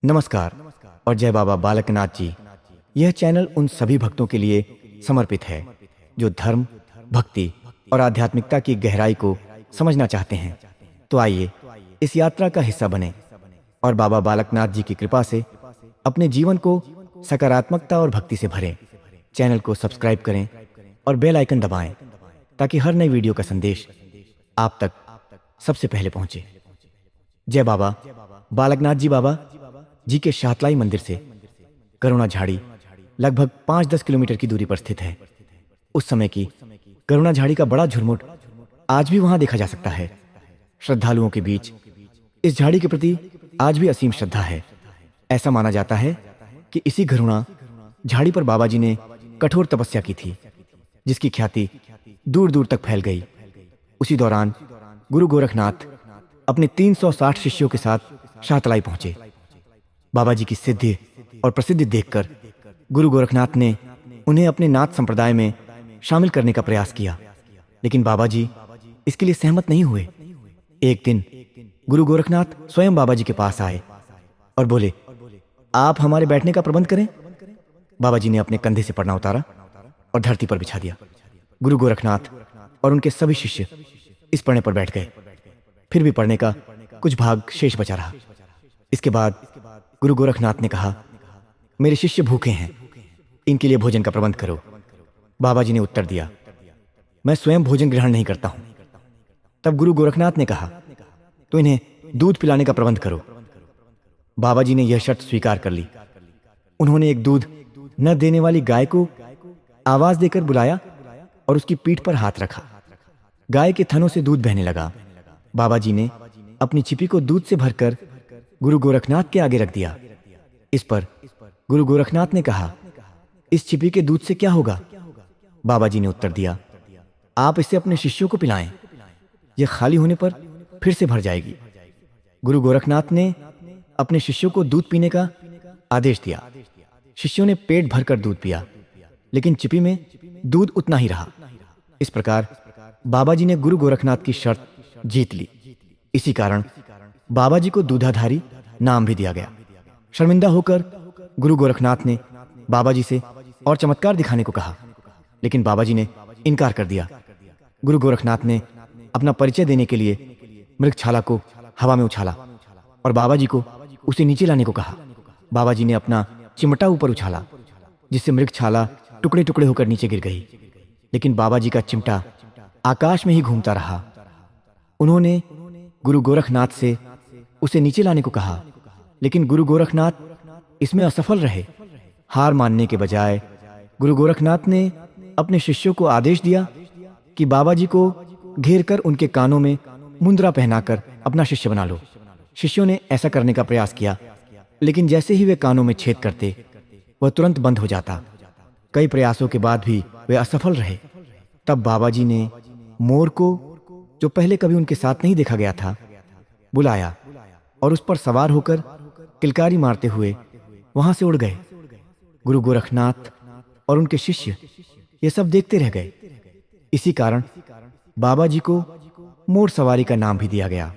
नमस्कार और जय बाबा बालकनाथ जी। यह चैनल उन सभी भक्तों के लिए समर्पित है जो धर्म, भक्ति और आध्यात्मिकता की गहराई को समझना चाहते हैं। तो आइए इस यात्रा का हिस्सा बनें और बाबा बालकनाथ जी की कृपा से अपने जीवन को सकारात्मकता और भक्ति से भरें। चैनल को सब्सक्राइब करें और बेल आइकन दबाएं ताकि हर नई वीडियो का संदेश आप तक सबसे पहले पहुंचे। जय बाबा बालकनाथ जी। बाबा जी के शातलाई मंदिर से करुणा झाड़ी लगभग 5-10 किलोमीटर की दूरी पर स्थित है। उस समय की करुणा झाड़ी का बड़ा झुरमुट आज भी वहां देखा जा सकता है। श्रद्धालुओं के बीच इस झाड़ी के प्रति आज भी असीम श्रद्धा है। ऐसा माना जाता है कि इसी करुणा झाड़ी पर बाबा जी ने कठोर तपस्या की थी, जिसकी ख्याति दूर दूर तक फैल गई। उसी दौरान गुरु गोरखनाथ अपने 360 शिष्यों के साथ शातलाई पहुंचे। बाबा जी की सिद्धि और प्रसिद्धि देखकर गुरु गोरखनाथ ने उन्हें अपने नाथ संप्रदाय में शामिल करने का प्रयास किया, लेकिन बाबा जी इसके लिए सहमत नहीं हुए। एक दिन गुरु गोरखनाथ स्वयं बाबा जी के पास आए और बोले, आप हमारे बैठने का प्रबंध करें। बाबा जी ने अपने कंधे से पड़ना उतारा और धरती पर बिछा दिया। गुरु गोरखनाथ और उनके सभी शिष्य इस पड़ने पर बैठ गए। फिर भी पढ़ने का कुछ भाग शेष बचा रहा। इसके बाद गुरु गोरखनाथ ने कहा, मेरे शिष्य भूखे हैं, इनके लिए भोजन का प्रबंध करो। बाबा जी ने उत्तर दिया, मैं स्वयं भोजन ग्रहण नहीं करता हूं। तब गुरु गोरखनाथ ने कहा, तो इन्हें दूध पिलाने का प्रबंध करो। बाबा जी ने यह शर्त स्वीकार कर ली। उन्होंने एक दूध न देने वाली गाय को आवाज देकर बुलाया और उसकी पीठ पर हाथ रखा। गाय के थनों से दूध बहने लगा। बाबा जी ने अपनी छिपी को दूध से भरकर गुरु गोरखनाथ के आगे रख दिया। इस पर गुरु गोरखनाथ ने कहा, इस छिपी के दूध से क्या होगा? बाबा जी ने उत्तर दिया, आप इसे अपने शिष्यों को पिलाएं, यह खाली होने पर फिर से भर जाएगी। गुरु गोरखनाथ ने अपने शिष्यों को दूध पीने का आदेश दिया। शिष्यों ने पेट भरकर दूध पिया, लेकिन छिपी में दूध उतना ही रहा। इस प्रकार बाबा जी ने गुरु गोरखनाथ की शर्त जीत ली। इसी कारण बाबा जी को दूधाधारी नाम भी दिया गया। शर्मिंदा होकर गुरु गोरखनाथ ने बाबा जी से और चमत्कार दिखाने को कहा, लेकिन बाबा जी ने इनकार कर दिया। गुरु गोरखनाथ ने अपना परिचय देने के लिए मृगछाला को हवा में उछाला और बाबा जी को उसे नीचे लाने को कहा। बाबा जी ने अपना चिमटा ऊपर उछाला, जिससे मृगछाला टुकड़े टुकड़े होकर नीचे गिर गई, लेकिन बाबा जी का चिमटा आकाश में ही घूमता रहा। उन्होंने गुरु गोरखनाथ से उसे नीचे लाने को कहा, लेकिन गुरु गोरखनाथ इसमें असफल रहे। हार मानने के बजाय गुरु गोरखनाथ ने अपने शिष्यों को आदेश दिया कि बाबा जी को घेर कर उनके कानों में मुंद्रा पहनाकर अपना शिष्य बना लो। शिष्यों ने ऐसा करने का प्रयास किया, लेकिन जैसे ही वे कानों में छेद करते, वह तुरंत बंद हो जाता। कई प्रयासों के बाद भी वे असफल रहे। तब बाबा जी ने मोर को, जो पहले कभी उनके साथ नहीं देखा गया था, बुलाया और उस पर सवार होकर किलकारी मारते हुए वहां से उड़ गए। गुरु गोरखनाथ और उनके शिष्य ये सब देखते रह गए। इसी कारण बाबा जी को मोर सवारी का नाम भी दिया गया।